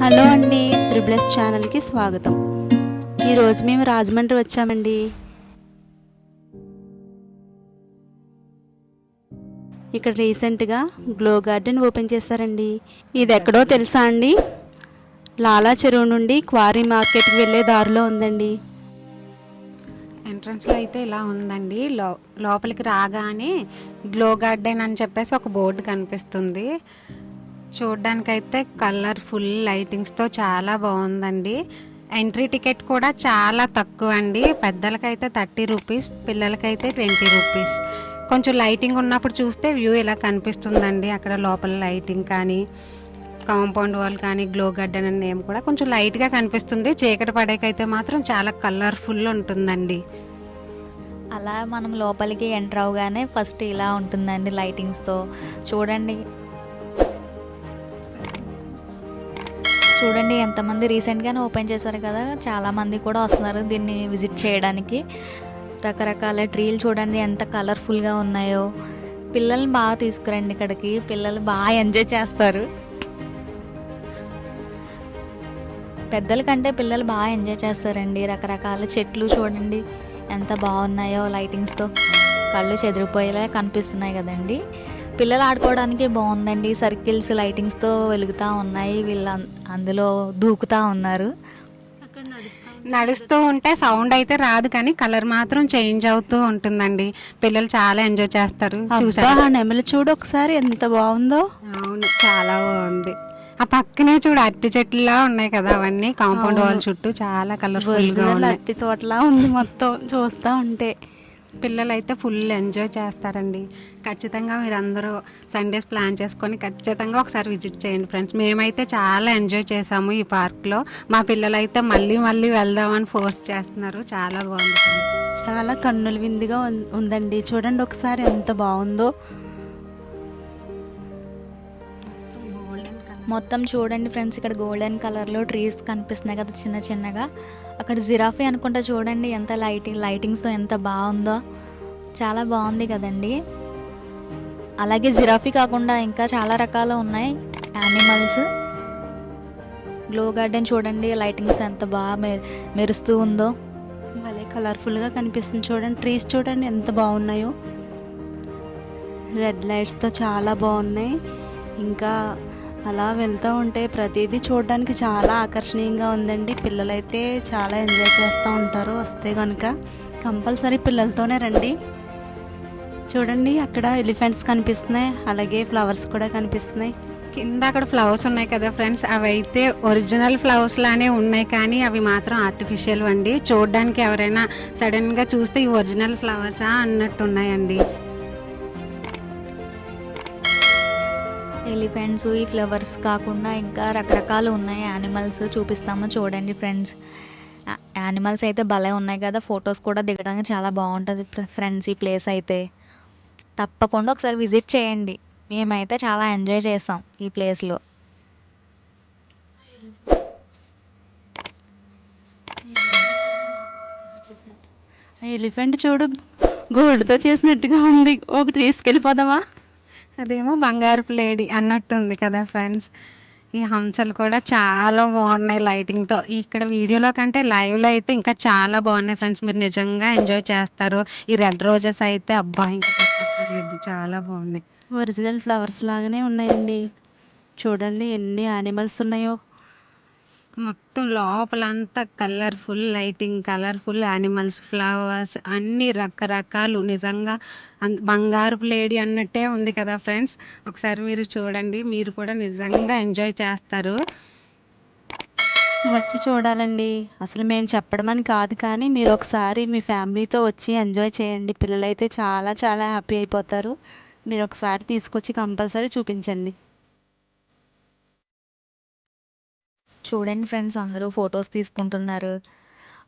Hello అండి, త్రిబులెస్ ఛానల్కి స్వాగతం. ఈరోజు మేము రాజమండ్రి వచ్చామండి. ఇక్కడ రీసెంట్గా గ్లో గార్డెన్ ఓపెన్ చేశారండి. ఇది ఎక్కడో తెలుసా అండి? లాలా చెరువు నుండి క్వారీ మార్కెట్కి వెళ్ళే దారిలో ఉందండి. ఎంట్రన్స్లో అయితే ఇలా ఉందండి. లోపలికి రాగానే గ్లో గార్డెన్ అని చెప్పేసి ఒక బోర్డు కనిపిస్తుంది. చూడ్డానికైతే కలర్ఫుల్ లైటింగ్స్తో చాలా బాగుందండి. ఎంట్రీ టికెట్ కూడా చాలా తక్కువ అండి. పెద్దలకైతే 30 రూపీస్, పిల్లలకైతే 20 రూపీస్. కొంచెం లైటింగ్ ఉన్నప్పుడు చూస్తే వ్యూ ఇలా కనిపిస్తుందండి. అక్కడ లోపల లైటింగ్ కానీ, కాంపౌండ్ వాల్ కానీ, గ్లో గార్డెన్ అనే నేమ్ కూడా కొంచెం లైట్గా కనిపిస్తుంది. చీకటి పడేకైతే మాత్రం చాలా కలర్ఫుల్ ఉంటుందండి. అలా మనం లోపలికి ఎంటర్ అవగానే ఫస్ట్ ఇలా ఉంటుందండి లైటింగ్స్తో. చూడండి ఎంతమంది రీసెంట్గానే ఓపెన్ చేశారు కదా, చాలామంది కూడా వస్తున్నారు దీన్ని విజిట్ చేయడానికి. రకరకాల ట్రీలు చూడండి ఎంత కలర్ఫుల్గా ఉన్నాయో. పిల్లల్ని బాగా తీసుకురండి ఇక్కడికి, పిల్లలు బాగా ఎంజాయ్ చేస్తారు. పెద్దల కంటే పిల్లలు బాగా ఎంజాయ్ చేస్తారండి. రకరకాల చెట్లు చూడండి ఎంత బాగున్నాయో, లైటింగ్స్తో కళ్ళు చెదిరిపోయేలా కనిపిస్తున్నాయి కదండి. పిల్లలు ఆడుకోవడానికి బాగుందండి. సర్కిల్స్ లైటింగ్స్తో వెలుగుతూ ఉన్నాయి. వీళ్ళు అందులో దూకుతూ ఉన్నారు. నడుస్తూ ఉంటే సౌండ్ అయితే రాదు, కానీ కలర్ మాత్రం చేంజ్ అవుతూ ఉంటుందండి. పిల్లలు చాలా ఎంజాయ్ చేస్తారు. చూసారా నెమలి చూడు ఒకసారి ఎంత బాగుందో. అవును, చాలా బాగుంది. ఆ పక్కనే చూడు అరటి చెట్లులా ఉన్నాయి కదా, అవన్నీ కాంపౌండ్ వాల్ చుట్టూ చాలా కలర్ఫుల్ గా ఉన్నాయి. అరటి తోటలా ఉంది మొత్తం చూస్తూ ఉంటే. పిల్లలు అయితే ఫుల్ ఎంజాయ్ చేస్తారండి. ఖచ్చితంగా మీరు అందరూ సండేస్ ప్లాన్ చేసుకొని ఖచ్చితంగా ఒకసారి విజిట్ చేయండి ఫ్రెండ్స్. మేమైతే చాలా ఎంజాయ్ చేసాము ఈ పార్క్లో. మా పిల్లలు అయితే మళ్ళీ మళ్ళీ వెళ్దామని ఫోర్స్ చేస్తున్నారు. చాలా బాగుంది ఫ్రెండ్స్. చాలా కన్నుల విందుగా ఉందండి. చూడండి ఒకసారి ఎంత బాగుందో. మొత్తం చూడండి ఫ్రెండ్స్, ఇక్కడ గోల్డెన్ కలర్లో ట్రీస్ కనిపిస్తున్నాయి కదా చిన్న చిన్నగా. అక్కడ జిరాఫీ అనుకుంటా, చూడండి ఎంత లైటింగ్స్తో ఎంత బాగుందో. చాలా బాగుంది కదండి. అలాగే జిరాఫీ కాకుండా ఇంకా చాలా రకాలు ఉన్నాయి యానిమల్స్. గ్లో గార్డెన్ చూడండి లైటింగ్స్ ఎంత బాగా మెరుస్తూ ఉందో. భలే కలర్ఫుల్గా కనిపిస్తుంది. చూడండి ట్రీస్ చూడండి ఎంత బాగున్నాయో. రెడ్ లైట్స్తో చాలా బాగున్నాయి. ఇంకా అలా వెళ్తూ ఉంటే ప్రతిదీ చూడడానికి చాలా ఆకర్షణీయంగా ఉందండి. పిల్లలైతే చాలా ఎంజాయ్ చేస్తూ ఉంటారు. వస్తే కనుక కంపల్సరీ పిల్లలతోనే రండి. చూడండి అక్కడ ఎలిఫెంట్స్ కనిపిస్తున్నాయి, అలాగే ఫ్లవర్స్ కూడా కనిపిస్తున్నాయి. కింద అక్కడ ఫ్లవర్స్ ఉన్నాయి కదా ఫ్రెండ్స్, అవి అయితే ఒరిజినల్ ఫ్లవర్స్ లానే ఉన్నాయి, కానీ అవి మాత్రం ఆర్టిఫిషియల్ అండి. చూడడానికి ఎవరైనా సడన్గా చూస్తే ఈ ఒరిజినల్ ఫ్లవర్సా అన్నట్టు ఉన్నాయండి. ఎలిఫెంట్స్, ఈ ఫ్లవర్స్ కాకుండా ఇంకా రకరకాలు ఉన్నాయి యానిమల్స్. చూపిస్తాము చూడండి ఫ్రెండ్స్. యానిమల్స్ అయితే భలే ఉన్నాయి కదా, ఫొటోస్ కూడా దిగడానికి చాలా బాగుంటుంది ఫ్రెండ్స్. ఈ ప్లేస్ అయితే తప్పకుండా ఒకసారి విజిట్ చేయండి. మేమైతే చాలా ఎంజాయ్ చేసాం ఈ ప్లేస్లో. ఎలిఫెంట్ చూడు గోల్డ్తో చేసినట్టుగా ఉంది. ఒకటి తీసుకెళ్ళిపోదామా? అదేమో బంగారు లేడీ అన్నట్టుంది కదా ఫ్రెండ్స్. ఈ హంసలు కూడా చాలా బాగున్నాయి లైటింగ్తో. ఇక్కడ వీడియోలో కంటే లైవ్లో అయితే ఇంకా చాలా బాగున్నాయి ఫ్రెండ్స్. మీరు నిజంగా ఎంజాయ్ చేస్తారు. ఈ రెడ్ రోజెస్ అయితే అబ్బా ఇంకా చాలా బాగున్నాయి. ఒరిజినల్ ఫ్లవర్స్ లాగానే ఉన్నాయండి. చూడండి ఎన్ని యానిమల్స్ ఉన్నాయో. మొత్తం లోపలంతా colourful lighting, colourful animals, flowers అన్ని రకరకాలు. నిజంగా బంగారు లేడీ అన్నట్టే ఉంది కదా ఫ్రెండ్స్. ఒకసారి మీరు చూడండి, మీరు కూడా నిజంగా ఎంజాయ్ చేస్తారు. వచ్చి చూడాలండి. అసలు మేము చెప్పడం అని కాదు, కానీ మీరు ఒకసారి మీ ఫ్యామిలీతో వచ్చి ఎంజాయ్ చేయండి. పిల్లలైతే చాలా చాలా హ్యాపీ అయిపోతారు. మీరు ఒకసారి తీసుకొచ్చి కంపల్సరీ చూపించండి. చూడండి ఫ్రెండ్స్, అందరూ ఫొటోస్ తీసుకుంటున్నారు.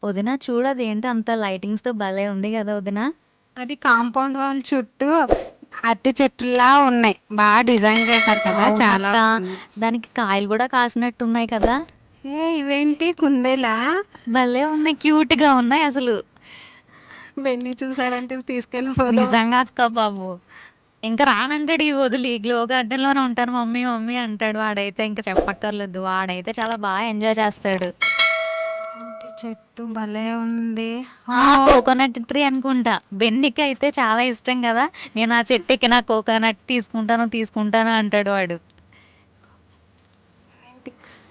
వదిన చూడదు ఏంటి అంత లైటింగ్స్తో భలే ఉంది కదా వదిన. అది కాంపౌండ్ వాల్ చుట్టూ అరటి చెట్టులా ఉన్నాయి, బాగా డిజైన్ చేశారు కదా. చాలా దానికి కాయలు కూడా కాసినట్టు ఉన్నాయి కదా. ఇవేంటి కుందేలా? భలే ఉన్నాయి, క్యూట్గా ఉన్నాయి అసలు. వెన్నీ చూసాడంటే తీసుకెళ్ళిపోదు. నిజంగా అక్క బాబు. ఇంకా రానంటాడు ఈ వదిలి గ్లో గార్డెన్లోనే ఉంటాను మమ్మీ మమ్మీ అంటాడు. వాడైతే ఇంకా చెప్పక్కర్లేదు, వాడైతే చాలా బాగా ఎంజాయ్ చేస్తాడు. చెట్టు భలే ఉంది. కోకోనట్ ట్రీ అనుకుంటా. బెన్నికి అయితే చాలా ఇష్టం కదా, నేను ఆ చెట్టు ఎక్కి నా కోకోనట్ తీసుకుంటాను అంటాడు వాడు.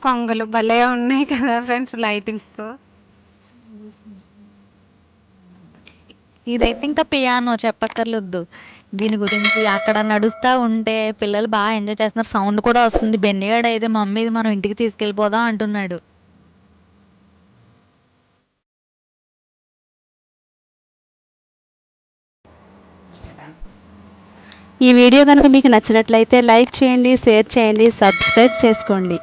కొంగలు భలే ఉన్నాయి కదా ఫ్రెండ్స్ లైటింగ్స్తో. ఇదైతే ఇంకా పియానో చెప్పక్కర్లేదు. దీని గురించి అక్కడ నడుస్తూ ఉంటే పిల్లలు బాగా ఎంజాయ్ చేస్తున్నారు, సౌండ్ కూడా వస్తుంది. బెన్నిగాడు అయితే మమ్మీ ఇది మనం ఇంటికి తీసుకెళ్ళిపోదాం అంటున్నాడు. ఈ వీడియో కనుక మీకు నచ్చినట్లయితే లైక్ చేయండి, షేర్ చేయండి, సబ్స్క్రైబ్ చేసుకోండి.